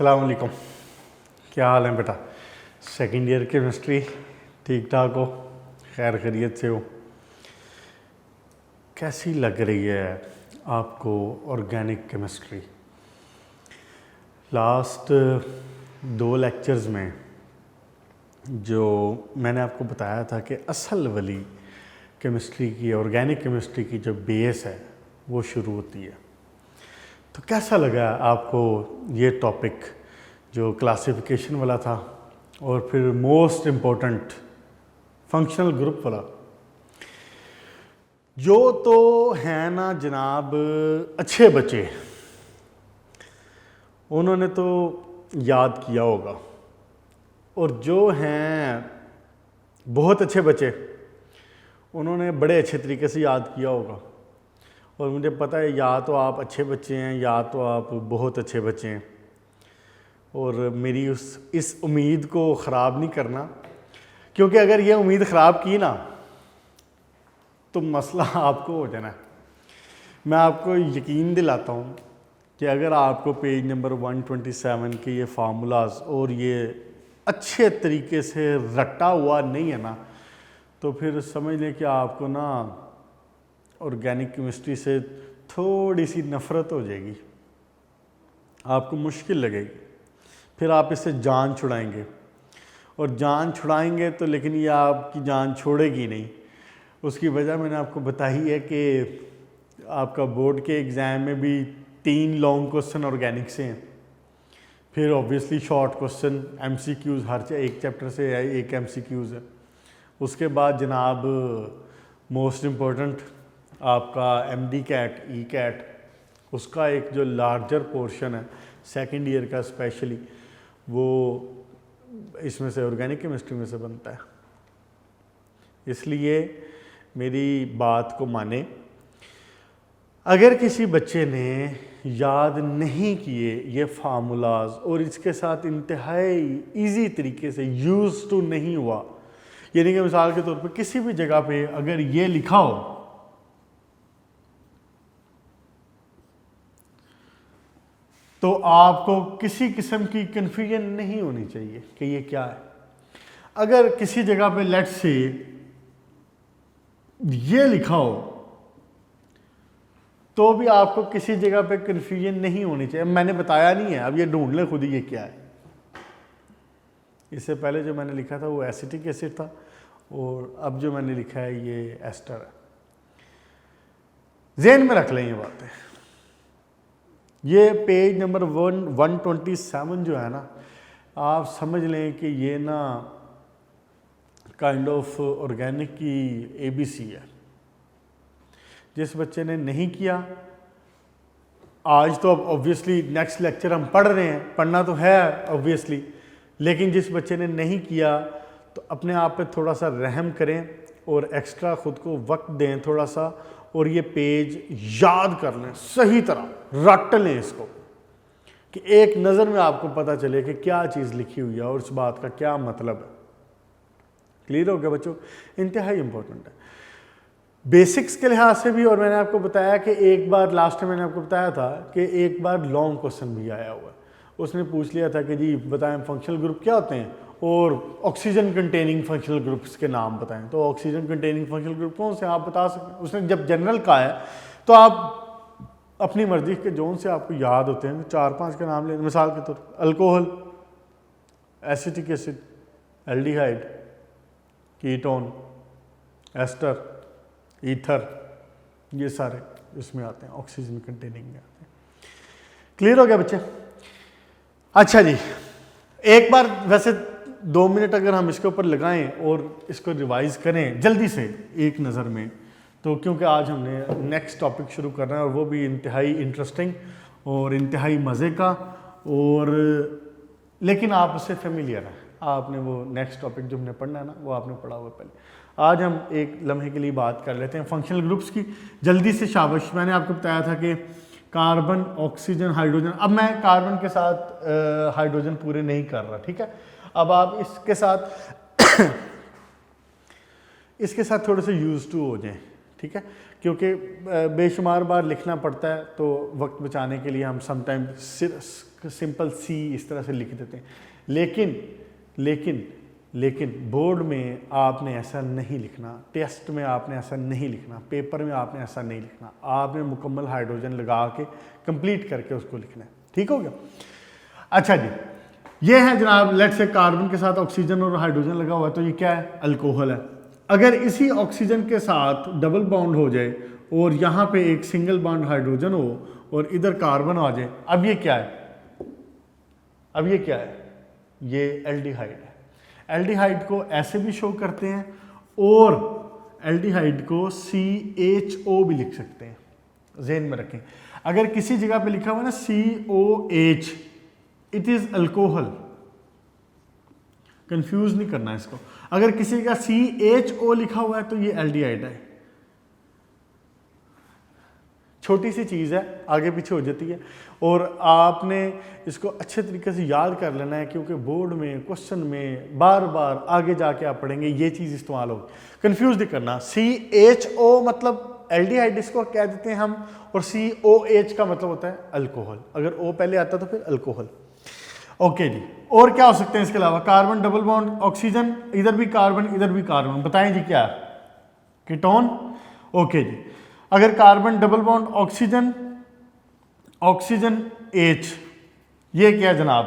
अस्सलाम वालेकुम। क्या हाल है बेटा? सेकंड ईयर केमिस्ट्री ठीक ठाक हो? खैर खैरियत से हो? कैसी लग रही है आपको ऑर्गेनिक केमिस्ट्री? लास्ट 2 लेक्चर्स में जो मैंने आपको बताया था कि असल वाली केमिस्ट्री की, ऑर्गेनिक केमिस्ट्री की जो बेस है वो शुरू होती है, तो कैसा लगा आपको ये टॉपिक जो क्लासिफिकेशन वाला था और फिर मोस्ट इम्पोर्टेंट फंक्शनल ग्रुप वाला? जो तो हैं ना जनाब अच्छे बच्चे, उन्होंने तो याद किया होगा, और जो हैं बहुत अच्छे बच्चे उन्होंने बड़े अच्छे तरीके से याद किया होगा। और मुझे पता है या तो आप अच्छे बच्चे हैं या तो आप बहुत अच्छे बच्चे हैं, और मेरी इस उम्मीद को ख़राब नहीं करना, क्योंकि अगर ये उम्मीद ख़राब की ना तो मसला आपको हो जाना है। मैं आपको यकीन दिलाता हूँ कि अगर आपको पेज नंबर 127 के ये फार्मूलाज और ये अच्छे तरीके से रटा हुआ नहीं है ना, तो फिर समझ लें कि आपको ना ऑर्गेनिक केमिस्ट्री से थोड़ी सी नफ़रत हो जाएगी, आपको मुश्किल लगेगी, फिर आप इससे जान छुड़ाएंगे, और जान छुड़ाएंगे तो लेकिन ये आपकी जान छोड़ेगी नहीं। उसकी वजह मैंने आपको बताई है कि आपका बोर्ड के एग्ज़ाम में भी 3 लॉन्ग क्वेश्चन ऑर्गेनिक से हैं, फिर ऑब्वियसली शॉर्ट क्वेश्चन MCQs हर एक चैप्टर से एक MCQs है। उसके बाद जनाब मोस्ट इम्पोर्टेंट आपका MD कैट E-कैट, उसका एक जो लार्जर पोर्शन है सेकंड ईयर का स्पेशली, वो इसमें से ऑर्गेनिक केमिस्ट्री में से बनता है। इसलिए मेरी बात को माने, अगर किसी बच्चे ने याद नहीं किए ये फार्मूलाज और इसके साथ इंतहाई इजी तरीके से यूज टू नहीं हुआ, यानी कि मिसाल के तौर पे किसी भी जगह पे अगर ये लिखा हो तो आपको किसी किस्म की कन्फ्यूजन नहीं होनी चाहिए कि ये क्या है। अगर किसी जगह पे लेट्स से ये लिखा हो तो भी आपको किसी जगह पे कन्फ्यूजन नहीं होनी चाहिए। मैंने बताया नहीं है, अब ये ढूंढ लें खुद ही ये क्या है। इससे पहले जो मैंने लिखा था वो एसिटिक एसिड था, और अब जो मैंने लिखा है ये एस्टर है। ज़हन में रख लें ये बातें। ये पेज नंबर 127 जो है ना, आप समझ लें कि ये ना काइंड ऑफ ऑर्गेनिक की ABC है। जिस बच्चे ने नहीं किया, आज तो अब ऑब्वियसली नेक्स्ट लेक्चर हम पढ़ रहे हैं, पढ़ना तो है ऑब्वियसली, लेकिन जिस बच्चे ने नहीं किया तो अपने आप पे थोड़ा सा रहम करें और एक्स्ट्रा ख़ुद को वक्त दें थोड़ा सा, और ये पेज याद कर लें, सही तरह रट लें इसको, कि एक नज़र में आपको पता चले कि क्या चीज़ लिखी हुई है और उस बात का क्या मतलब है। क्लियर हो गया बच्चों? इंतहाई इंपॉर्टेंट है बेसिक्स के लिहाज से भी। और मैंने आपको बताया कि एक बार लास्ट में मैंने आपको बताया था कि एक बार लॉन्ग क्वेश्चन भी आया हुआ है, उसने पूछ लिया था कि जी बताएं फंक्शनल ग्रुप क्या होते हैं और ऑक्सीजन कंटेनिंग फंक्शनल ग्रुप्स के नाम बताएं। तो ऑक्सीजन कंटेनिंग फंक्शनल ग्रुप कौन से आप बता सकते हैं। उसने जब जनरल का है तो आप अपनी मर्जी के जोन से आपको याद होते हैं 4-5 के नाम ले, मिसाल के तौर पर alcohol, acetic acid, aldehyde, ketone, ester, ether, ये सारे इसमें आते हैं, ऑक्सीजन कंटेनिंग में आते हैं। क्लियर हो गया बच्चे? अच्छा जी, एक बार वैसे 2 मिनट अगर हम इसके ऊपर लगाएं और इसको रिवाइज करें जल्दी से एक नज़र में, तो क्योंकि आज हमने नेक्स्ट टॉपिक शुरू करना है और वो भी इंतहाई इंटरेस्टिंग और इंतहाई मज़े का, और लेकिन आप उससे फेमिलियर हैं, आपने वो नेक्स्ट टॉपिक जो हमने पढ़ना है ना वो आपने पढ़ा हुआ पहले। आज हम एक लम्हे के लिए बात कर लेते हैं फंक्शनल ग्रुप्स की, जल्दी से शाबाश। मैंने आपको बताया था कि कार्बन, ऑक्सीजन, हाइड्रोजन, अब मैं कार्बन के साथ हाइड्रोजन पूरे नहीं कर रहा, ठीक है। अब आप इसके साथ इसके साथ थोड़े से यूज टू हो जाएं, ठीक है, क्योंकि बेशुमार बार लिखना पड़ता है तो वक्त बचाने के लिए हम समटाइम सिंपल सी इस तरह से लिख देते हैं। लेकिन लेकिन लेकिन बोर्ड में आपने ऐसा नहीं लिखना, टेस्ट में आपने ऐसा नहीं लिखना, पेपर में आपने ऐसा नहीं लिखना। आपने मुकम्मल हाइड्रोजन लगा के कंप्लीट करके उसको लिखना है। ठीक हो गया। अच्छा जी, ये है जनाब, लेट्स से कार्बन के साथ ऑक्सीजन और हाइड्रोजन लगा हुआ है, तो ये क्या है? अल्कोहल है। अगर इसी ऑक्सीजन के साथ डबल बॉन्ड हो जाए और यहाँ पे एक सिंगल बॉन्ड हाइड्रोजन हो और इधर कार्बन आ जाए, अब ये क्या है? अब ये क्या है? ये एल्डिहाइड है। एल्डिहाइड को ऐसे भी शो करते हैं और एल्डिहाइड को CHO भी लिख सकते हैं, ज़हन में रखें। अगर किसी जगह पे लिखा हुआ है ना COH, it is alcohol, confuse नहीं करना इसको। अगर किसी का CHO लिखा हुआ है तो ये एल्डिहाइड है। छोटी सी चीज़ है, आगे पीछे हो जाती है, और आपने इसको अच्छे तरीके से याद कर लेना है, क्योंकि बोर्ड में क्वेश्चन में बार बार आगे जाके आप पढ़ेंगे ये चीज़ इस्तेमाल होगी। कंफ्यूज नहीं करना। CHO मतलब एल्डिहाइड इसको कह देते हैं हम, और COH का मतलब होता है अल्कोहल। अगर O पहले आता तो फिर अल्कोहल। ओके जी, और क्या हो सकते हैं इसके अलावा? कार्बन डबल बॉन्ड ऑक्सीजन, इधर भी कार्बन इधर भी कार्बन, बताएं जी क्या? कीटोन। ओके जी, अगर carbon double bond oxygen, oxygen H, ये क्या जनाब?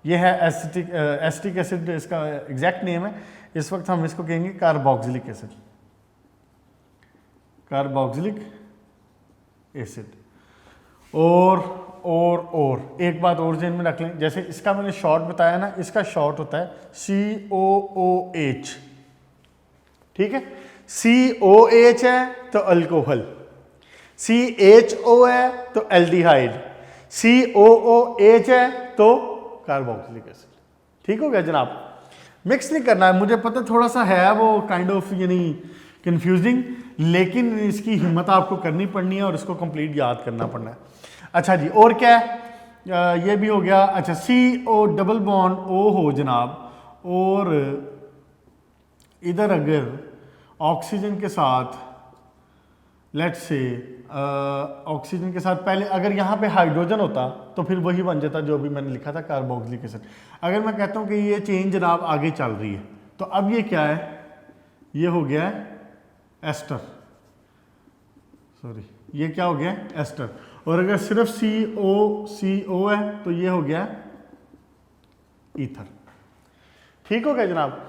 ये है एसिटिक एसिड, इसका एग्जैक्ट नेम है। इस वक्त हम इसको कहेंगे कार्बोक्सिलिक एसिड, कार्बोक्सिलिक एसिड। और एक बात और ज़हन में रख लें, जैसे इसका मैंने शॉर्ट बताया ना, इसका शॉर्ट होता है COOH। ठीक है, COH है तो अल्कोहल, CHO है तो एल्डिहाइड, COOH है तो कार्बोक्सिलिक एसिड। ठीक हो गया जनाब। मिक्स नहीं करना है, मुझे पता थोड़ा सा है वो काइंड ऑफ यानी कंफ्यूजिंग, लेकिन इसकी हिम्मत आपको करनी पड़नी है और इसको कंप्लीट याद करना पड़ना है। अच्छा जी, और क्या है? ये भी हो गया। अच्छा, CO डबल बॉन्ड O हो जनाब, और इधर अगर ऑक्सीजन के साथ, लेट्स से ऑक्सीजन के साथ पहले अगर यहाँ पे हाइड्रोजन होता तो फिर वही बन जाता जो भी मैंने लिखा था, कार्बोक्सिलिक एसिड। अगर मैं कहता हूँ कि ये चेन जनाब आगे चल रही है, तो अब ये क्या है? ये हो गया है एस्टर, सॉरी, ये क्या हो गया? एस्टर। और अगर सिर्फ CO है तो ये हो गया ईथर। ठीक हो गया जनाब।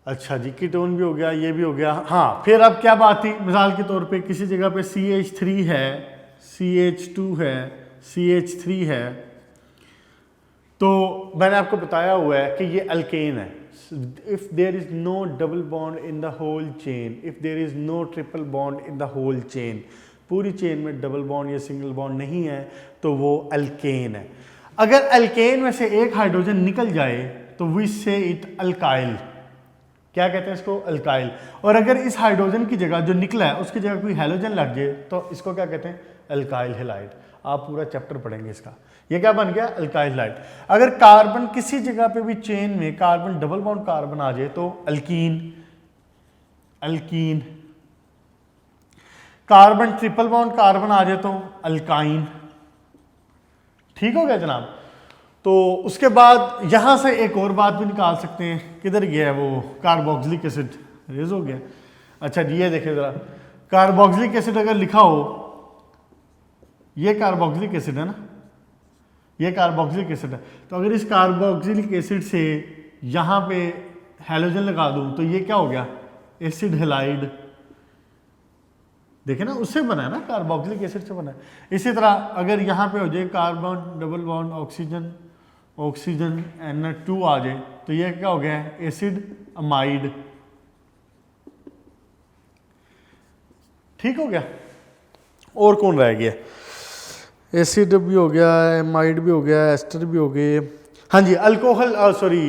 अच्छा जी, कीटोन भी हो गया, ये भी हो गया। हाँ, फिर अब क्या बात थी? मिसाल के तौर पे किसी जगह पे CH3 है, CH2 है, CH3 है, तो मैंने आपको बताया हुआ है कि ये अल्केन है। If there is no double bond in the whole chain, if there is no triple bond in the whole chain, पूरी चेन में डबल बॉन्ड या सिंगल बॉन्ड नहीं है तो वो अल्केन है। अगर अल्केन में से एक हाइड्रोजन निकल जाए तो वी से इट अल्काइल। क्या कहते हैं इसको? अल्काइल। और अगर इस हाइड्रोजन की जगह जो निकला है उसकी जगह कोई हैलोजन लग जाए तो इसको क्या कहते हैं? Alkyl halide. आप पूरा चैप्टर पढ़ेंगे इसका। ये क्या बन गया? Alkyl halide. अगर कार्बन किसी जगह पे भी चेन में कार्बन डबल बॉन्ड कार्बन आ जाए तो alkene, alkene. Carbon triple bond carbon आ जाए तो अल्काइन। ठीक हो गया जनाब। तो उसके बाद यहां से एक और बात भी निकाल सकते हैं, किधर गया है वो? कार्बोक्सिलिक एसिड रेज हो गया। अच्छा जी, ये देखिए जरा, कार्बोक्सिलिक एसिड अगर लिखा हो, ये कार्बोक्सिलिक एसिड है ना, ये कार्बोक्सिलिक एसिड है, तो अगर इस कार्बोक्सिलिक एसिड से यहां पे हैलोजन लगा दूं तो ये क्या हो गया? Acid halide. देखे ना, उससे बना है ना, कार्बोक्सिलिक एसिड से बना है। इसी तरह अगर यहाँ पे हो जाए carbon double bond oxygen, oxygen N2 आ जाए तो ये क्या हो गया है? Acid amide. ठीक हो गया। और कौन रह गया? एसिड भी हो गया, एमाइड भी हो गया, एस्टर भी हो गए। हाँ जी, अल्कोहल, सॉरी,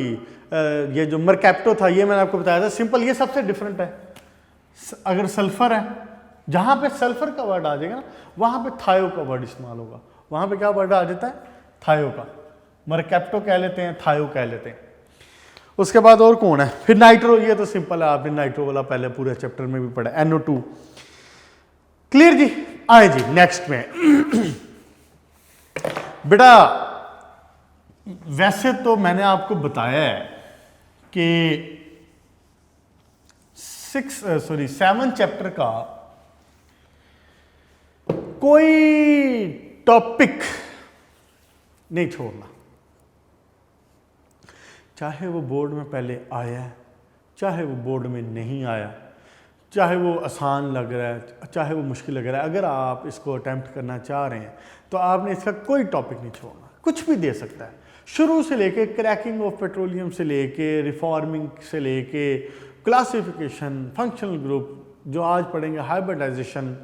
ये जो मरकैप्टो था ये मैंने आपको बताया था, सिंपल। ये सबसे डिफरेंट है। अगर सल्फर है, जहां पे सल्फर का वर्ड आ जाएगा ना, वहां पे थायो का वर्ड इस्तेमाल होगा। वहां पे क्या वर्ड आ जाता है? थायो का। मरकैप्टो कह लेते हैं, थायो कह लेते हैं। उसके बाद और कौन है, फिर नाइट्रो, ये तो सिंपल है, आपने नाइट्रो वाला पहले पूरे चैप्टर में भी पढ़ा, NO2। क्लियर जी। आए जी नेक्स्ट में। बेटा वैसे तो मैंने आपको बताया है कि 7 चैप्टर का कोई टॉपिक नहीं छोड़ना, चाहे वो बोर्ड में पहले आया है, चाहे वो बोर्ड में नहीं आया, चाहे वो आसान लग रहा है, चाहे वो मुश्किल लग रहा है। अगर आप इसको अटेम्प्ट करना चाह रहे हैं तो आपने इसका कोई टॉपिक नहीं छोड़ना, कुछ भी दे सकता है, शुरू से लेके क्रैकिंग ऑफ पेट्रोलियम से लेके रिफॉर्मिंग से लेके क्लासिफिकेशन, फंक्शनल ग्रुप, जो आज पढ़ेंगे हाइब्रिडाइजेशन,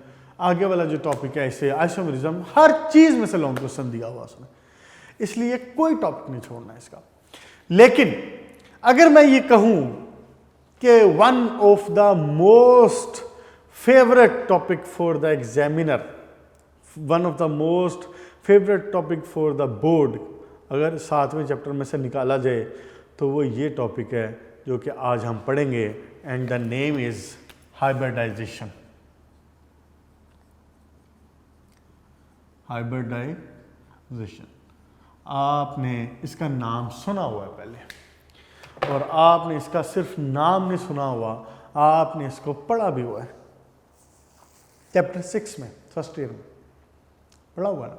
आगे वाला जो टॉपिक है इसे आइसोमेरिज्म, हर चीज़ में से लॉन्ग क्वेश्चन दिया हुआ उसमें, इसलिए कोई टॉपिक नहीं छोड़ना इसका। लेकिन अगर मैं ये कहूँ कि one of the most favourite topic for the examiner, one of the most favourite topic for the board, अगर 7वें चैप्टर में से निकाला जाए तो वो ये टॉपिक है जो कि आज हम पढ़ेंगे, and the name is hybridization. Hybridization, आपने इसका नाम सुना हुआ है पहले, और आपने इसका सिर्फ नाम नहीं सुना हुआ, आपने इसको पढ़ा भी हुआ है चैप्टर 6 में, फर्स्ट ईयर में पढ़ा हुआ ना,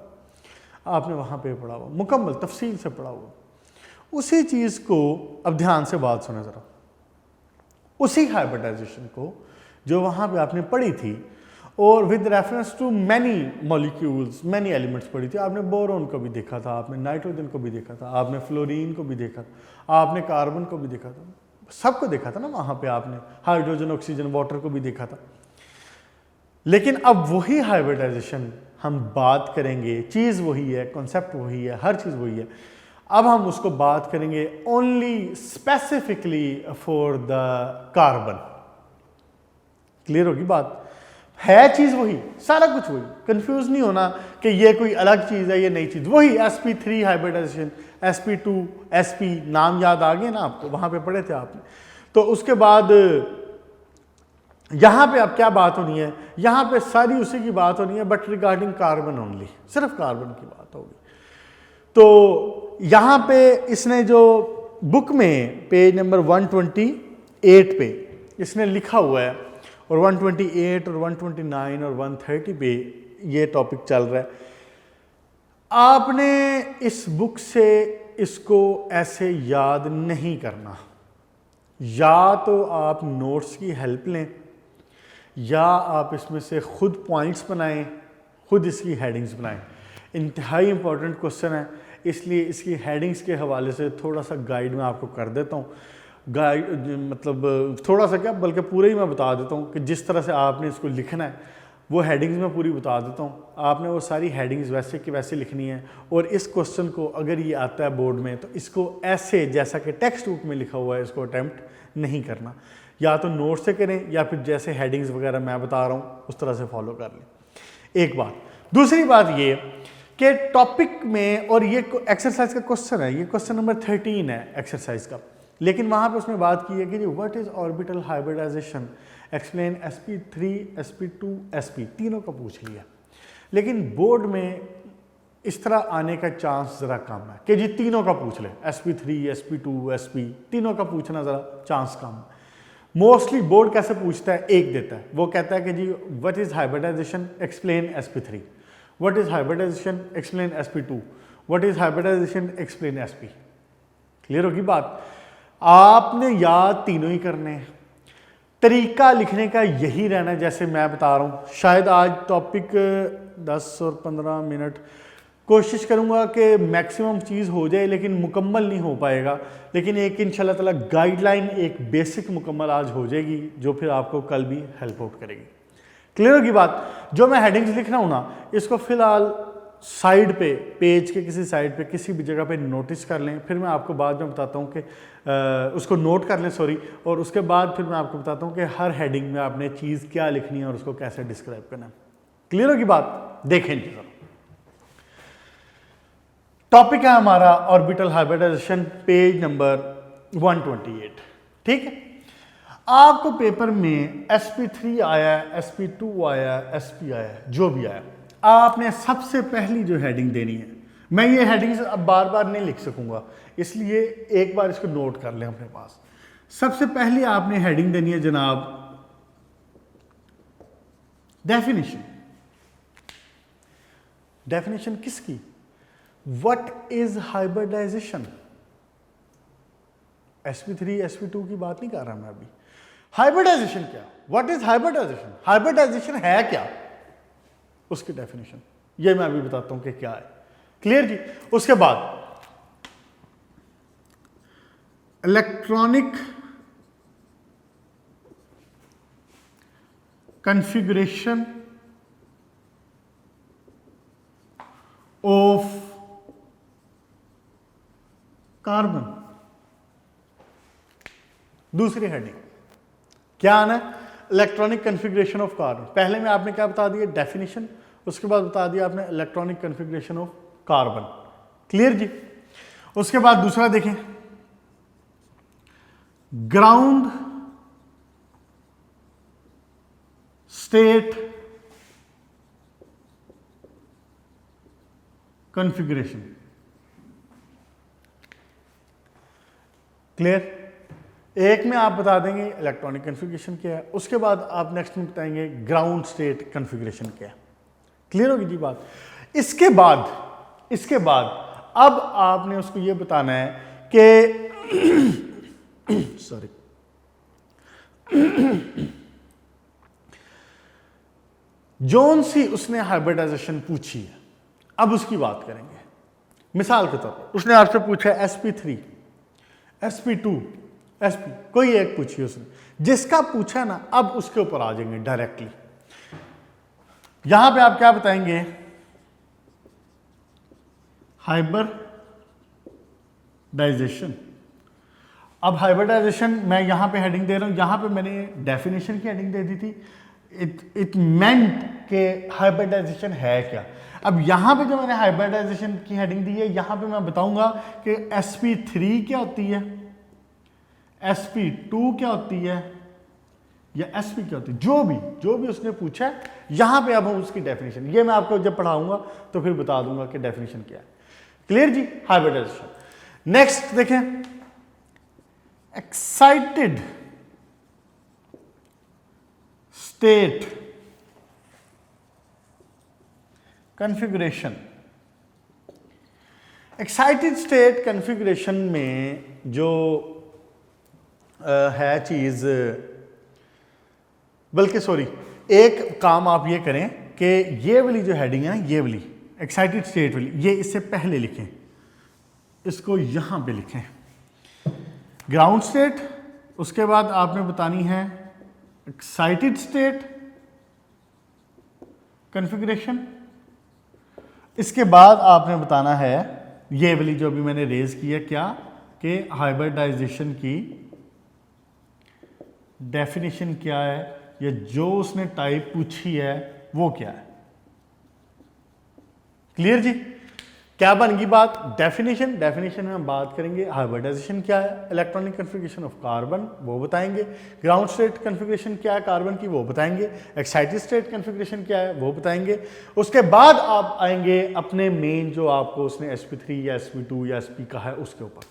आपने वहाँ पे पढ़ा हुआ, मुकम्मल तफसील से पढ़ा हुआ। उसी चीज़ को अब ध्यान से बात सुने ज़रा, उसी हाइब्रिडाइजेशन को जो वहाँ पे आपने पढ़ी थी, और with reference to many molecules, many elements पढ़ी थी। आपने बोरोन को भी देखा था, आपने नाइट्रोजन को भी देखा था, आपने फ्लोरीन को भी देखा था, आपने कार्बन को भी देखा था, सबको देखा था ना वहाँ पे आपने, हाइड्रोजन, ऑक्सीजन, वाटर को भी देखा था। लेकिन अब वही हाइब्रिडाइजेशन हम बात करेंगे, चीज़ वही है, कॉन्सेप्ट वही है, हर चीज़ वही है। अब हम उसको बात करेंगे only specifically for the carbon. Clear होगी बात, है चीज़ वही, सारा कुछ वही, कंफ्यूज नहीं होना कि ये कोई अलग चीज़ है, ये नई चीज़, वही sp3 हाइब्रिडाइजेशन, sp2, sp, नाम याद आ गए ना आपको, वहाँ पे पढ़े थे आपने। तो उसके बाद यहाँ पे अब क्या बात होनी है, यहाँ पे सारी उसी की बात होनी है, बट रिगार्डिंग कार्बन ओनली, सिर्फ कार्बन की बात होगी। तो यहाँ पे इसने जो बुक में पेज नंबर 128 पे इसने लिखा हुआ है, और 128 और 129 और 130 पे ये टॉपिक चल रहा है। आपने इस बुक से इसको ऐसे याद नहीं करना, या तो आप नोट्स की हेल्प लें, या आप इसमें से खुद पॉइंट्स बनाएं, खुद इसकी हेडिंग्स बनाएं। इंतहाई इंपॉर्टेंट क्वेश्चन है, इसलिए इसकी हेडिंग्स के हवाले से थोड़ा सा गाइड मैं आपको कर देता हूँ। गाइड मतलब थोड़ा सा क्या, बल्कि पूरा ही मैं बता देता हूँ कि जिस तरह से आपने इसको लिखना है, वो हेडिंग्स मैं पूरी बता देता हूँ। आपने वो सारी हेडिंग्स वैसे की वैसे लिखनी है, और इस क्वेश्चन को अगर ये आता है बोर्ड में तो इसको ऐसे जैसा कि टेक्स्ट बुक में लिखा हुआ है इसको अटैम्प्ट नहीं करना, या तो नोट से करें या फिर जैसे हेडिंग्स वगैरह मैं बता रहा हूँ उस तरह से फॉलो कर लें। एक बात। दूसरी बात ये कि टॉपिक में, और ये एक्सरसाइज का क्वेश्चन है, ये क्वेश्चन नंबर 13 है एक्सरसाइज का, लेकिन वहाँ पे उसमें बात की है कि what is orbital hybridization, explain sp3, sp2, sp, तीनों का पूछ लिया। लेकिन बोर्ड में इस तरह आने का चांस ज़रा कम है कि जी तीनों का पूछ ले, sp3, sp2, sp, तीनों का पूछना ज़रा चांस कम है। मोस्टली बोर्ड कैसे पूछता है, एक देता है, वो कहता है कि जी what is hybridisation, explain sp3, what is hybridisation, explain sp2, what is hybridisation, explain sp। Clear होगी बात। आपने याद तीनों ही करने हैं, तरीका लिखने का यही रहना है जैसे मैं बता रहा हूँ। शायद आज टॉपिक 10 और 15 मिनट कोशिश करूँगा कि मैक्सिमम चीज़ हो जाए, लेकिन मुकम्मल नहीं हो पाएगा, लेकिन एक इंशाल्लाह ताला गाइडलाइन, एक बेसिक मुकम्मल आज हो जाएगी जो फिर आपको कल भी हेल्प आउट करेगी। क्लियर होगी बात। जो मैं हेडिंग्स लिख रहा हूँ ना, इसको फिलहाल साइड पे, पेज के किसी साइड पे, किसी भी जगह पे नोटिस कर लें, फिर मैं आपको बाद में बताता हूँ कि उसको नोट कर लें, सॉरी, और उसके बाद फिर मैं आपको बताता हूँ कि हर हेडिंग में आपने चीज़ क्या लिखनी है और उसको कैसे डिस्क्राइब करना है। क्लियर होगी बात। देखें जी, टॉपिक है हमारा ऑर्बिटल हाइब्रिडाइजेशन, पेज नंबर 128। ठीक है, आपको पेपर में sp3 आया, sp2 आया, sp आया, जो भी आया, आपने सबसे पहली जो हेडिंग देनी है, मैं ये हेडिंग्स अब बार बार नहीं लिख सकूंगा, इसलिए एक बार इसको नोट कर लें अपने पास। सबसे पहली आपने हेडिंग देनी है जनाब डेफिनेशन। डेफिनेशन किसकी? What is hybridization? sp3 sp2 की बात नहीं कर रहा मैं अभी। हाइब्रिडाइजेशन क्या? What is hybridization? हाइब्रिडाइजेशन है क्या, उसकी डेफिनेशन ये मैं अभी बताता हूं कि क्या है। क्लियर जी? उसके बाद इलेक्ट्रॉनिक कॉन्फ़िगरेशन ऑफ कार्बन। दूसरी हेडिंग क्या आना है? Electronic configuration of carbon. पहले में आपने क्या बता दिया? डेफिनेशन। उसके बाद बता दिया आपने electronic configuration of carbon. Clear जी? उसके बाद दूसरा देखें, ग्राउंड स्टेट कॉन्फ़िगरेशन। क्लियर? एक में आप बता देंगे इलेक्ट्रॉनिक कॉन्फ़िगरेशन क्या है, उसके बाद आप नेक्स्ट में बताएंगे ग्राउंड स्टेट कॉन्फ़िगरेशन क्या है। क्लियर होगी जी बात? इसके बाद अब आपने उसको ये बताना है कि सॉरी जोन सी उसने हाइब्रिडाइजेशन पूछी है, अब उसकी बात करेंगे। मिसाल के तौर पर उसने आपसे पूछा sp3 sp2 sp, कोई एक पूछी उसने, जिसका पूछा ना, अब उसके ऊपर आ जाएंगे डायरेक्टली। यहां पे आप क्या बताएंगे? हाइब्रिडाइजेशन। अब हाइब्रिडाइजेशन मैं यहां पे हेडिंग दे रहा हूं, यहां पे मैंने डेफिनेशन की हेडिंग दे दी थी, इट मेंट के हाइब्रिडाइजेशन है क्या। अब यहां पे जो मैंने हाइब्रिडाइजेशन की हेडिंग दी है, यहां पे मैं बताऊंगा कि sp3 क्या होती है, sp2 क्या होती है, या sp क्या होती है, जो भी उसने पूछा है, यहां पे अब हम उसकी डेफिनेशन, ये मैं आपको जब पढ़ाऊंगा तो फिर बता दूंगा कि डेफिनेशन क्या है। क्लियर जी? हाइब्रिडाइजेशन। नेक्स्ट देखें, excited state configuration. Excited state configuration में जो है चीज, बल्कि सॉरी, एक काम आप ये करें कि ये वाली जो हेडिंग है, ये वाली एक्साइटेड स्टेट वाली, ये इससे पहले लिखें, इसको यहां पे लिखें ग्राउंड स्टेट, उसके बाद आपने बतानी है एक्साइटेड स्टेट कॉन्फ़िगरेशन, इसके बाद आपने बताना है ये वाली जो अभी मैंने रेज की है, क्या कि हाइब्रिडाइजेशन की डेफिनेशन क्या है, या जो उसने टाइप पूछी है वो क्या है। क्लियर जी? क्या बन गई बात? डेफिनेशन में हम बात करेंगे हाइब्रिडाइजेशन क्या है, इलेक्ट्रॉनिक कॉन्फ़िगरेशन ऑफ कार्बन वो बताएंगे, ग्राउंड स्टेट कॉन्फ़िगरेशन क्या है कार्बन की वो बताएंगे, एक्साइटेड स्टेट कॉन्फ़िगरेशन क्या है वो बताएंगे। उसके बाद आप आएंगे अपने मेन जो आपको उसने sp3 या sp2 या sp का है उसके ऊपर।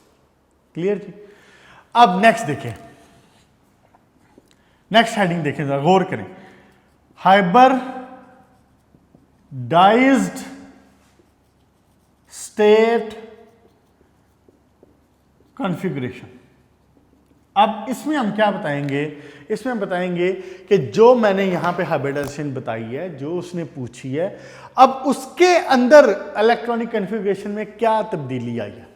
क्लियर जी? अब नेक्स्ट देखें, नेक्स्ट हेडिंग देखें, जरा गौर करें, हाइब्रिडाइज्ड स्टेट कॉन्फ़िगरेशन। अब इसमें हम क्या बताएंगे? इसमें बताएंगे कि जो मैंने यहां पे हाइब्रिडाइजेशन बताई है, जो उसने पूछी है, अब उसके अंदर इलेक्ट्रॉनिक कॉन्फ़िगरेशन में क्या तब्दीली आई है,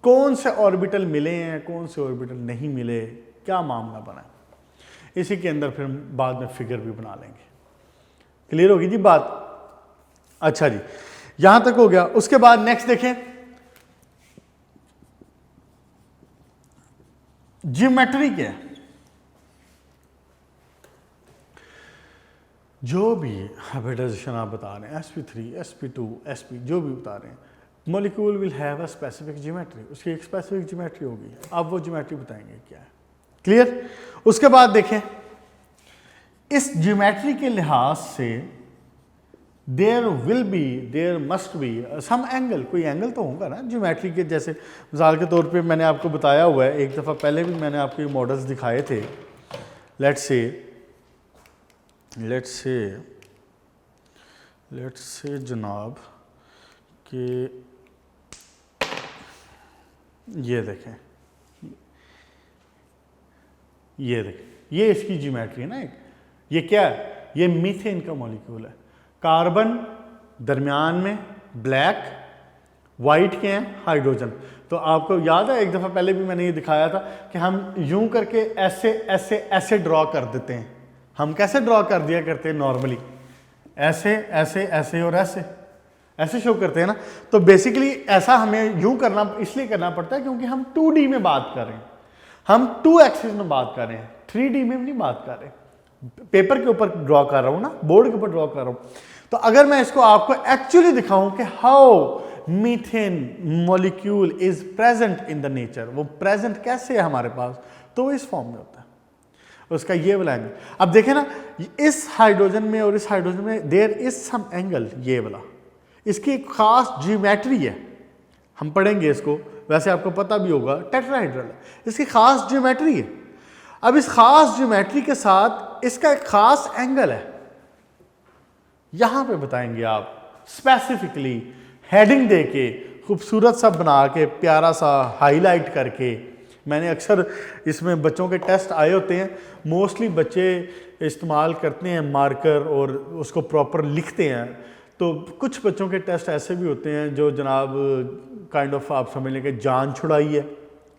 कौन से ऑर्बिटल मिले हैं, कौन से ऑर्बिटल नहीं मिले, क्या मामला बना है। इसी के अंदर फिर हम बाद में फिगर भी बना लेंगे। क्लियर होगी जी बात? अच्छा जी, यहां तक हो गया। उसके बाद नेक्स्ट देखें, ज्योमेट्री क्या है। जो भी हाइब्रिडाइजेशन आप बता रहे हैं, sp3 sp2 sp जो भी बता रहे हैं, molecule will have a specific geometry, उसकी एक स्पेसिफिक ज्योमेट्री होगी, अब वो ज्योमेट्री बताएंगे क्या है। क्लियर। उसके बाद देखें इस ज्योमेट्री के लिहाज से there must be some angle, कोई एंगल तो होगा ना ज्योमेट्री के। जैसे मिसाल के तौर पे मैंने आपको बताया हुआ है, एक दफ़ा पहले भी मैंने आपको ये मॉडल्स दिखाए थे। लेट्स से जनाब कि ये देखें, ये इसकी ज्योमेट्री है ना एक, ये क्या है, ये मीथेन का मॉलिक्यूल है, कार्बन दरमियान में ब्लैक, वाइट के हैं हाइड्रोजन। तो आपको याद है एक दफ़ा पहले भी मैंने ये दिखाया था कि हम यूं करके ऐसे ऐसे ऐसे ड्रॉ कर देते हैं। हम कैसे ड्रॉ कर दिया करते हैं नॉर्मली, ऐसे ऐसे ऐसे और ऐसे शो करते हैं ना। तो बेसिकली ऐसा हमें यूं करना इसलिए करना पड़ता है क्योंकि हम 2D में बात कर रहे हैं, हम 2 एक्सिस में बात कर रहे हैं, 3D में नहीं बात कर रहे। पेपर के ऊपर ड्रॉ कर रहा हूं ना, बोर्ड के ऊपर ड्रॉ कर रहा हूं। तो अगर मैं इसको आपको एक्चुअली दिखाऊं कि how methane molecule is present in the nature, वो प्रेजेंट कैसे है हमारे पास, तो वो इस फॉर्म में होता है। उसका ये वाला एंगल, अब देखें ना, इस हाइड्रोजन में और इस हाइड्रोजन में देयर इज सम एंगल, ये वाला, इसकी एक खास ज्योमेट्री है, हम पढ़ेंगे इसको, वैसे आपको पता भी होगा टेट्राहेड्रल है, इसकी खास ज्योमेट्री है। अब इस खास ज्योमेट्री के साथ इसका एक खास एंगल है, यहां पे बताएंगे आप स्पेसिफिकली हेडिंग देके खूबसूरत सा बना के प्यारा सा हाईलाइट करके। मैंने अक्सर इसमें बच्चों के टेस्ट आए होते हैं, मोस्टली बच्चे इस्तेमाल करते हैं मार्कर और उसको प्रॉपर लिखते हैं। तो कुछ बच्चों के टेस्ट ऐसे भी होते हैं जो जनाब काइंड ऑफ आप समझ लें कि जान छुड़ाई है,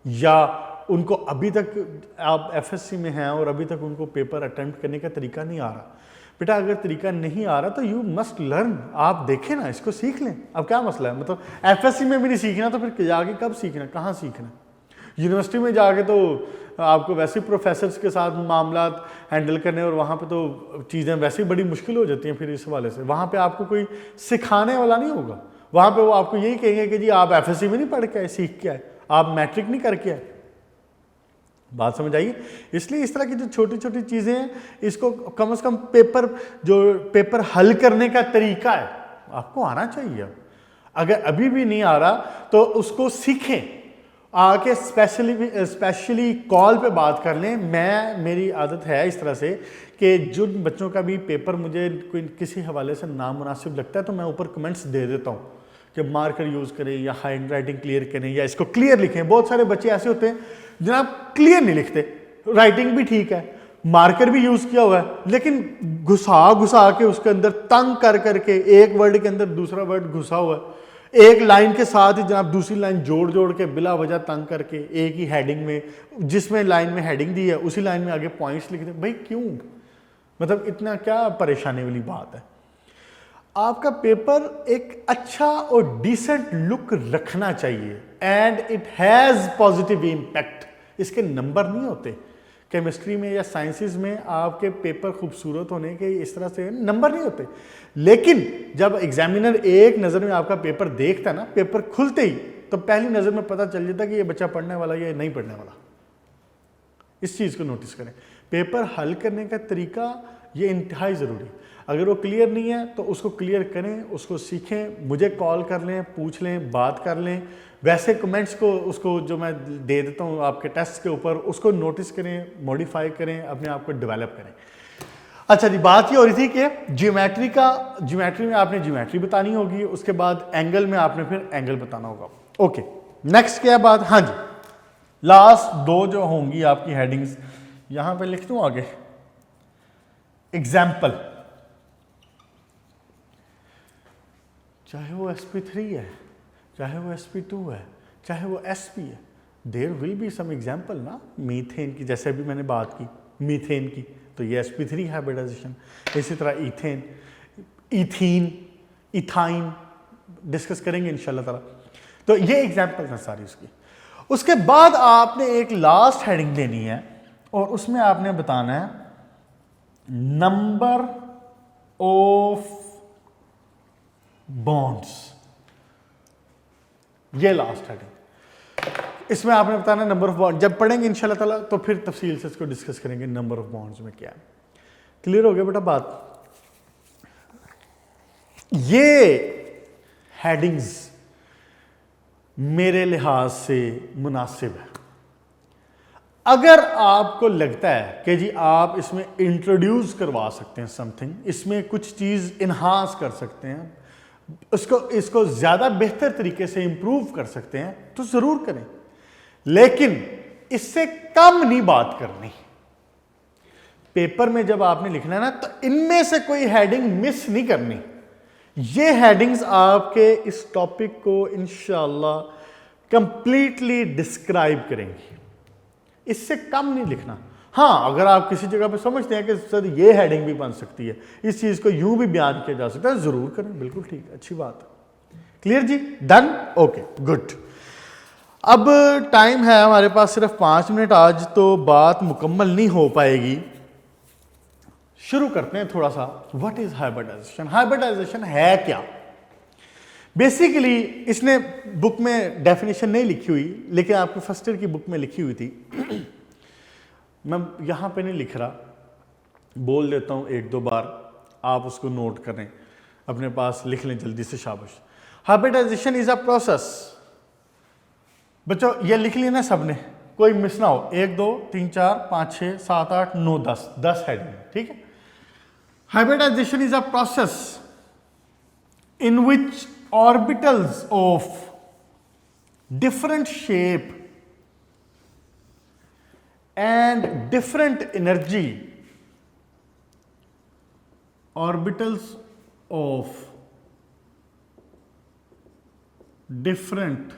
या उनको अभी तक आप एफएससी में हैं और अभी तक उनको पेपर अटेम्प्ट करने का तरीका नहीं आ रहा। बेटा अगर तरीका नहीं आ रहा तो यू मस्ट लर्न, आप देखें ना, इसको सीख लें। अब क्या मसला है, मतलब एफएससी में भी नहीं सीखना तो फिर जाके कब सीखना, कहाँ सीखना। यूनिवर्सिटी में जाके तो आपको वैसे प्रोफेसर्स के साथ मामला हैंडल करने, और वहाँ पे तो चीज़ें वैसे ही बड़ी मुश्किल हो जाती हैं। फिर इस हवाले से वहाँ पे आपको कोई सिखाने वाला नहीं होगा, वहाँ पे वो आपको यही कहेंगे कि जी आप एफएससी में नहीं पढ़ के आए, सीख के आए, आप मैट्रिक नहीं करके आए। बात समझ आइए। इसलिए इस तरह की जो छोटी छोटी चीज़ें हैं, इसको कम से कम पेपर हल करने का तरीका है आपको आना चाहिए। अगर अभी भी नहीं आ रहा तो उसको सीखें, आके स्पेशली कॉल पे बात कर लें। मेरी आदत है इस तरह से कि जो बच्चों का भी पेपर मुझे कोई किसी हवाले से नामुनासिब लगता है तो मैं ऊपर कमेंट्स दे देता हूँ कि मार्कर यूज़ करें या हैंड राइटिंग क्लियर करें या इसको क्लियर लिखें। बहुत सारे बच्चे ऐसे होते हैं जनाब क्लियर नहीं लिखते, राइटिंग भी ठीक है, मार्कर भी यूज़ किया हुआ है, लेकिन घुसा के उसके अंदर तंग कर करके एक वर्ड के अंदर दूसरा वर्ड घुसा हुआ है, एक लाइन के साथ ही जनाब दूसरी लाइन जोड़ के बिला वजह तंग करके एक ही हेडिंग में, जिसमें लाइन में हेडिंग दी है उसी लाइन में आगे पॉइंट्स लिख दे। भाई क्यों, मतलब इतना क्या परेशानी वाली बात है। आपका पेपर एक अच्छा और डिसेंट लुक रखना चाहिए and it has positive impact. इसके नंबर नहीं होते केमिस्ट्री में या साइंसेस में, आपके पेपर खूबसूरत होने के इस तरह से नंबर नहीं होते। लेकिन जब एग्जामिनर एक नज़र में आपका पेपर देखता है ना, पेपर खुलते ही, तो पहली नज़र में पता चल जाता कि ये बच्चा पढ़ने वाला या नहीं पढ़ने वाला। इस चीज़ को नोटिस करें। पेपर हल करने का तरीका ये इंतहाई ज़रूरी है। अगर वो क्लियर नहीं है तो उसको क्लियर करें, उसको सीखें, मुझे कॉल कर लें, पूछ लें, बात कर लें। वैसे कमेंट्स को उसको जो मैं दे देता हूँ आपके टेस्ट के ऊपर, उसको नोटिस करें, मॉडिफाई करें, अपने आप को डेवलप करें। अच्छा जी, बात ये हो रही थी कि ज्योमेट्री में आपने ज्योमेट्री बतानी होगी, उसके बाद एंगल में आपने फिर एंगल बताना होगा। ओके, नेक्स्ट क्या बात, हाँ जी, लास्ट दो जो होंगी आपकी हेडिंग्स, यहां पे लिख दूं आगे, एग्जाम्पल। चाहे वो sp3 है, चाहे वो sp2 है, चाहे वो sp है, there will be some example ना। मीथेन की जैसे अभी मैंने बात की मीथेन की, तो ये sp3 हाइब्रिडाइजेशन। इसी तरह ईथेन, इथीन, इथाइन डिस्कस करेंगे इंशाल्लाह ताला। तो ये एग्जाम्पल है सारी उसकी। उसके बाद आपने एक लास्ट हेडिंग देनी है और उसमें आपने बताना है नंबर ऑफ बॉन्ड्स। ये लास्ट हेडिंग। इसमें आपने बताना नंबर ऑफ बॉन्ड, जब पढ़ेंगे इंशाल्लाह ताला तो फिर तफसील से इसको डिस्कस करेंगे नंबर ऑफ बॉन्ड्स में क्या है। क्लियर हो गया बेटा बात? ये हेडिंग्स मेरे लिहाज से मुनासिब है। अगर आपको लगता है कि जी आप इसमें इंट्रोड्यूस करवा सकते हैं समथिंग, इसमें कुछ चीज़ इन्हांस कर सकते हैं, इसको ज़्यादा बेहतर तरीके से इंप्रूव कर सकते हैं तो ज़रूर करें, लेकिन इससे कम नहीं बात करनी। पेपर में जब आपने लिखना है ना तो इनमें से कोई हेडिंग मिस नहीं करनी। ये हेडिंग्स आपके इस टॉपिक को इंशाल्लाह कंप्लीटली डिस्क्राइब करेंगी, इससे कम नहीं लिखना। हाँ, अगर आप किसी जगह पे समझते हैं कि सर ये हेडिंग भी बन सकती है, इस चीज़ को यूं भी बयान किया जा सकता है, ज़रूर करें, बिल्कुल ठीक, अच्छी बात है। क्लियर जी? डन? Okay, good. अब टाइम है हमारे पास सिर्फ 5 मिनट, आज तो बात मुकम्मल नहीं हो पाएगी। शुरू करते हैं थोड़ा सा। What is hybridization? हाइब्रिडाइजेशन है क्या? बेसिकली इसने बुक में डेफिनेशन नहीं लिखी हुई, लेकिन आपके फर्स्ट ईयर की बुक में लिखी हुई थी। मैं यहाँ पे नहीं लिख रहा, बोल देता हूँ 1-2 बार, आप उसको नोट करें, अपने पास लिख लें जल्दी से, शाबाश। Hybridization is a process. बच्चों ये लिख लिया ना सबने, कोई मिस ना हो। 1 2 3 4 5 6 7 8 9 10 हेडिंग, ठीक है। Hybridization is a process in which orbitals of different shape and different energy, orbitals of different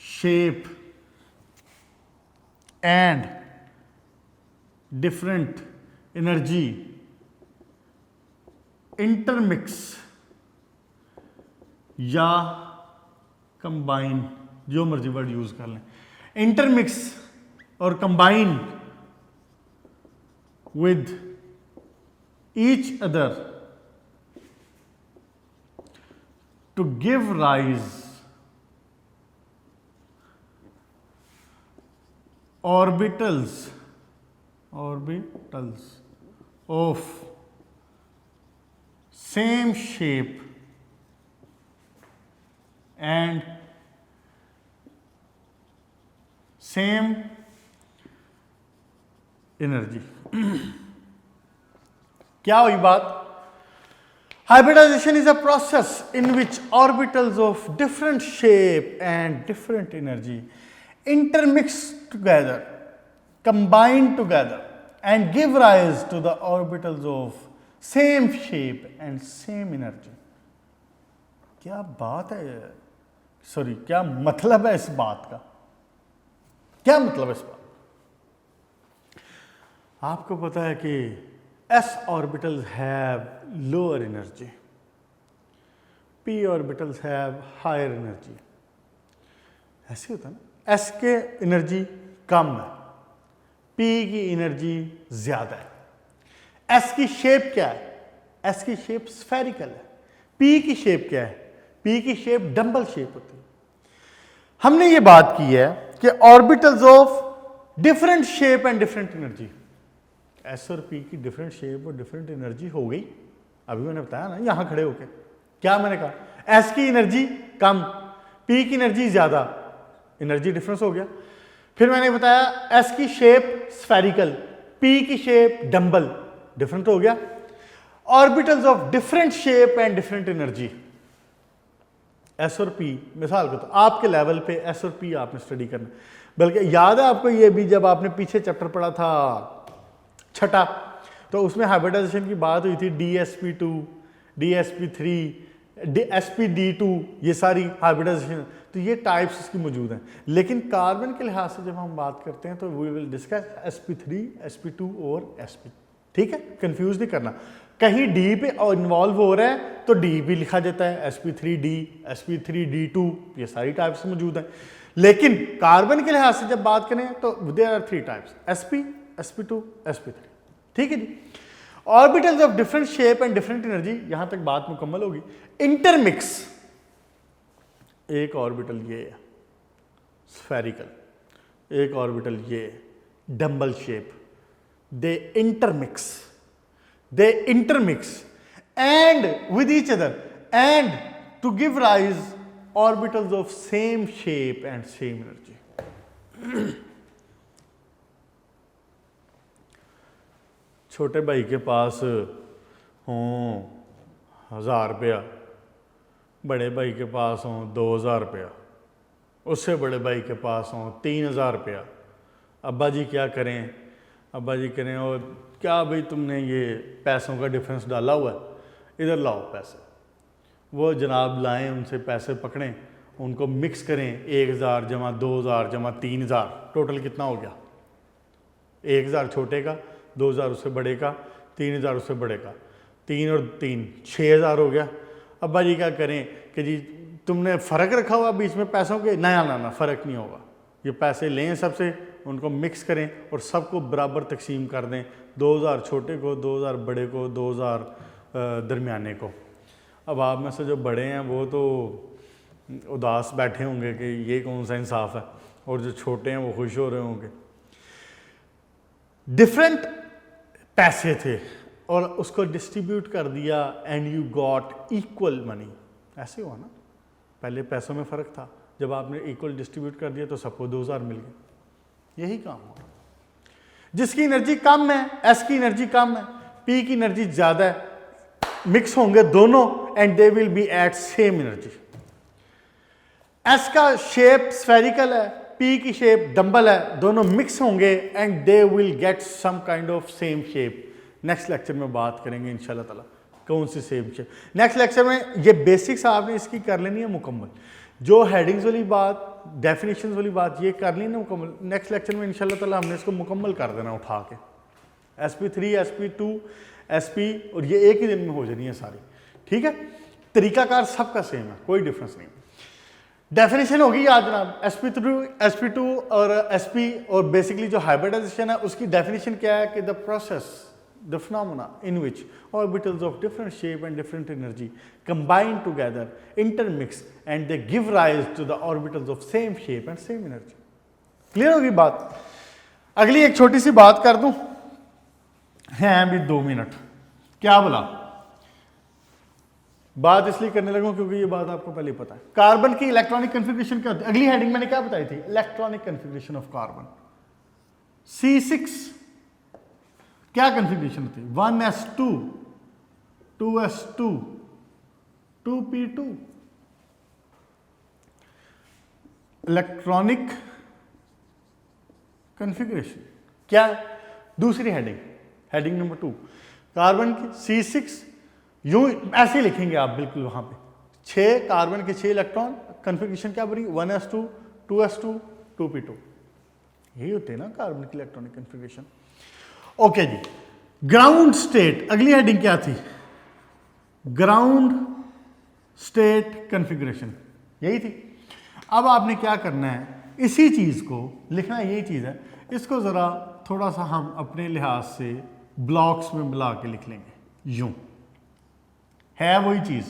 shape and different energy intermix या कंबाइन, जो मर्जी वर्ड यूज कर लें, इंटरमिक्स और combine with each other to give rise orbitals of same shape and same energy। क्या हुई बात? Hybridization is a process in which orbitals of different shape and different energy intermix together, combine together and give rise to the orbitals of same shape and same energy. क्या बात है, sorry क्या मतलब है इस बात का? क्या मतलब है इस बात? आपको पता है कि s orbitals have lower energy, p orbitals have higher energy. ऐसे होता है ना, s के एनर्जी कम है, p की एनर्जी ज्यादा है। एस की शेप क्या है? एस की शेप स्फेरिकल है। पी की शेप क्या है? पी की शेप डंबल शेप होती है। हमने ये बात की है कि orbitals of different shape and different energy, S और पी की डिफरेंट शेप और डिफरेंट एनर्जी हो गई। अभी मैंने बताया ना यहां खड़े होके, क्या मैंने कहा? एस की एनर्जी कम, पी की एनर्जी ज्यादा, एनर्जी डिफरेंस हो गया। फिर मैंने बताया एस की शेप स्फेरिकल, पी की शेप डंबल, डिफरेंट हो गया। Orbitals of different shape and different energy, S और पी, मिसाल के तो आपके लेवल पे एस और पी आपने स्टडी करना। बल्कि याद है आपको ये भी, जब आपने पीछे चैप्टर पढ़ा था छठा, तो उसमें हाइब्रिडाइजेशन की बात हुई थी, DsP2, DsP3, sp_d2, ये सारी हाइब्रिडाइजेशन। तो ये टाइप्स इसकी मौजूद हैं, लेकिन कार्बन के लिहाज से जब हम बात करते हैं तो we will discuss sp3, sp2 और sp। ठीक है, कंफ्यूज नहीं करना। कहीं डी पे इन्वॉल्व हो रहा है तो डी भी लिखा जाता है, sp3d, sp3d2, ये सारी टाइप्स मौजूद हैं। लेकिन कार्बन के लिहाज से जब बात करें तो there are 3 types, sp, sp2, sp3। ठीक है जी। Orbitals of different shape and different energy, यहां तक बात मुकम्मल होगी। इंटरमिक्स, एक ऑर्बिटल ये है स्फेरिकल, एक ऑर्बिटल ये है dumbbell shape, they intermix and with each other and to give rise orbitals of same shape and same energy. छोटे भाई के पास हों 1000 रुपया, बड़े भाई के पास हों 2000 रुपया, उससे बड़े भाई के पास हों 3000 रुपया। अब्बा जी क्या करें? अब्बा जी करें और क्या भाई तुमने ये पैसों का डिफरेंस डाला हुआ है, इधर लाओ पैसे। वो जनाब लाएं, उनसे पैसे पकड़ें, उनको मिक्स करें, 1000 जमा 2000 जमा 3000, टोटल कितना हो गया? 1000 छोटे का, 2000 उससे बड़े का, 3000 उससे बड़े का, 3 और 3 6000 हो गया। अब्बा जी क्या करें कि जी तुमने फ़र्क रखा हुआ बीच में पैसों के? ना फ़र्क नहीं होगा, ये पैसे लें सबसे, उनको मिक्स करें और सबको बराबर तकसीम कर दें, 2000 छोटे को, 2000 बड़े को, 2000 दरमियाने को। अब आप में से जो बड़े हैं वो तो उदास बैठे होंगे कि ये कौन सा इंसाफ है, और जो छोटे हैं वो खुश हो रहे होंगे। डिफरेंट पैसे थे और उसको डिस्ट्रीब्यूट कर दिया and you got equal money. ऐसे हुआ ना, पहले पैसों में फ़र्क था, जब आपने इक्वल डिस्ट्रीब्यूट कर दिया तो सबको 2000 मिल गए। यही काम हो रहा। जिसकी एनर्जी कम है, एस की एनर्जी कम है, पी की एनर्जी ज़्यादा है, मिक्स होंगे दोनों and they will be at same energy. S का शेप स्फेरिकल है, पी की शेप डंबल है, दोनों मिक्स होंगे and they will get some kind of same shape. Next lecture में बात करेंगे इंशाल्लाह ताला कौन सी सेम शेप। नेक्स्ट लेक्चर में ये बेसिक्स आपने इसकी कर लेनी है मुकम्मल, जो हेडिंग्स वाली बात, डेफिनेशंस वाली बात ये कर लेनी है मुकम्मल। नेक्स्ट लेक्चर में इंशाल्लाह ताला हमने इसको मुकम्मल कर देना उठा के, SP3 SP2 SP, और ये एक ही दिन में हो जानी है सारी, ठीक है। तरीकाकार सबका सेम है, कोई डिफरेंस नहीं। डेफिनेशन होगी याद जनाब, SP2 और SP, और बेसिकली जो हाइब्रिडाइजेशन है उसकी डेफिनेशन क्या है कि the process, the phenomena in which orbitals of different shape and different energy combine together, intermix and they give rise to the orbitals of same shape and same energy. Clear होगी बात? अगली एक छोटी सी बात कर दूं, हैं भी 2 मिनट, क्या बोला? बात इसलिए करने लगा क्योंकि ये बात आपको पहले पता है। कार्बन की इलेक्ट्रॉनिक कन्फिग्रेशन क्या होती है? अगली हेडिंग मैंने क्या बताई थी? Electronic configuration of carbon. C6 क्या कन्फिग्रेशन होती है? 1s2 2s2 2p2। Electronic configuration क्या है? दूसरी हेडिंग, हेडिंग नंबर 2, कार्बन की C6, यूं ऐसे लिखेंगे आप बिल्कुल वहां पे, 6 कार्बन के 6 इलेक्ट्रॉन, कन्फिग्रेशन क्या बनी? 1s2 2s2 2p2। यही होते हैं ना कार्बन की इलेक्ट्रॉनिक कन्फिग्रेशन। ओके जी, ग्राउंड स्टेट, अगली हेडिंग क्या थी? ग्राउंड स्टेट कन्फिग्रेशन, यही थी। अब आपने क्या करना है, इसी चीज को लिखना, यही चीज है, इसको जरा थोड़ा सा हम अपने लिहाज से ब्लॉक्स में मिला के लिख लेंगे, यूं है वही चीज।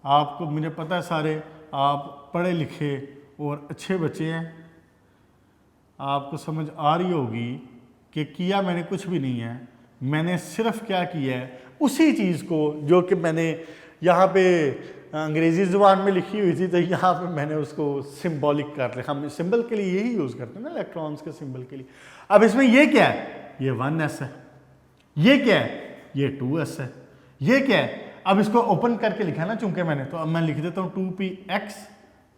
आपको, मुझे पता है सारे आप पढ़े लिखे और अच्छे बच्चे हैं, आपको समझ आ रही होगी कि किया मैंने कुछ भी नहीं है, मैंने सिर्फ क्या किया है, उसी चीज़ को जो कि मैंने यहाँ पे अंग्रेज़ी ज़ुबान में लिखी हुई थी, तो यहाँ पे मैंने उसको सिंबॉलिक कर लिया। हम सिंबल के लिए यही यूज़ करते हैं ना, इलेक्ट्रॉन्स के सिंबल के लिए। अब इसमें ये क्या है? ये 1s है। ये क्या है? ये 2s है। ये क्या है? अब इसको ओपन करके लिखा ना चूंकि मैंने, तो अब मैं लिख देता हूँ 2px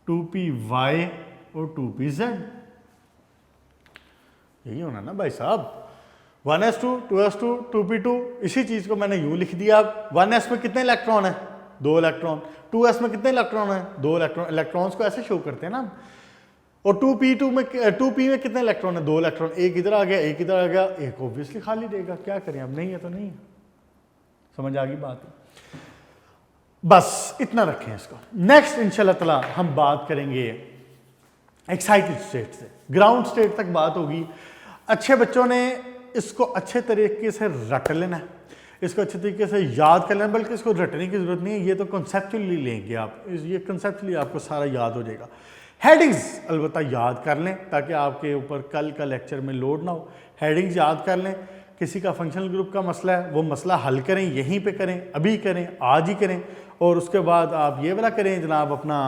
2py और 2pz। यही होना ना भाई साहब, 1s2 2s2 2p2, इसी चीज को मैंने यूं लिख दिया। 1s में कितने इलेक्ट्रॉन है? 2 इलेक्ट्रॉन। 2s में कितने इलेक्ट्रॉन है? 2 इलेक्ट्रॉन। इलेक्ट्रॉन्स को ऐसे शो करते हैं ना। और 2p2 में 2p में कितने इलेक्ट्रॉन है? 2 इलेक्ट्रॉन। एक इधर आ गया, एक इधर आ गया, एक ऑब्वियसली खाली रहेगा, क्या करें अब, नहीं है तो नहीं है। समझ आ गई बात? बस इतना रखें इसको। नेक्स्ट इंशाल्लाह ताला हम बात करेंगे एक्साइटेड स्टेट से, ग्राउंड स्टेट तक बात होगी। अच्छे बच्चों ने इसको अच्छे तरीके से रट लेना है। इसको अच्छे तरीके से याद कर लेना, बल्कि इसको रटने की ज़रूरत नहीं है, ये तो कंसेप्चुअली लेंगे आप, ये कंसेप्चुअली आपको सारा याद हो जाएगा। हेडिंग्स अलबत्ता याद कर लें ताकि आपके ऊपर कल का लेक्चर में लोड ना हो। हेडिंग्स याद कर लें, किसी का फंक्शनल ग्रुप का मसला है वो मसला हल करें, यहीं पे करें, अभी करें, आज ही करें, और उसके बाद आप ये वाला करें जनाब अपना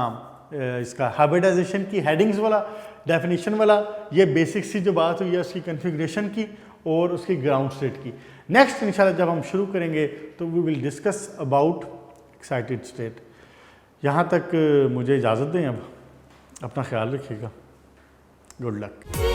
इसका हाइब्रिडाइजेशन की हेडिंग्स वाला, डेफिनेशन वाला, ये बेसिक सी जो बात हुई है उसकी कन्फिग्रेशन की और उसकी ग्राउंड स्टेट की। नेक्स्ट इंशाल्लाह जब हम शुरू करेंगे तो we will discuss about excited state. यहाँ तक मुझे इजाज़त दें, अब अपना ख्याल रखिएगा, गुड लक।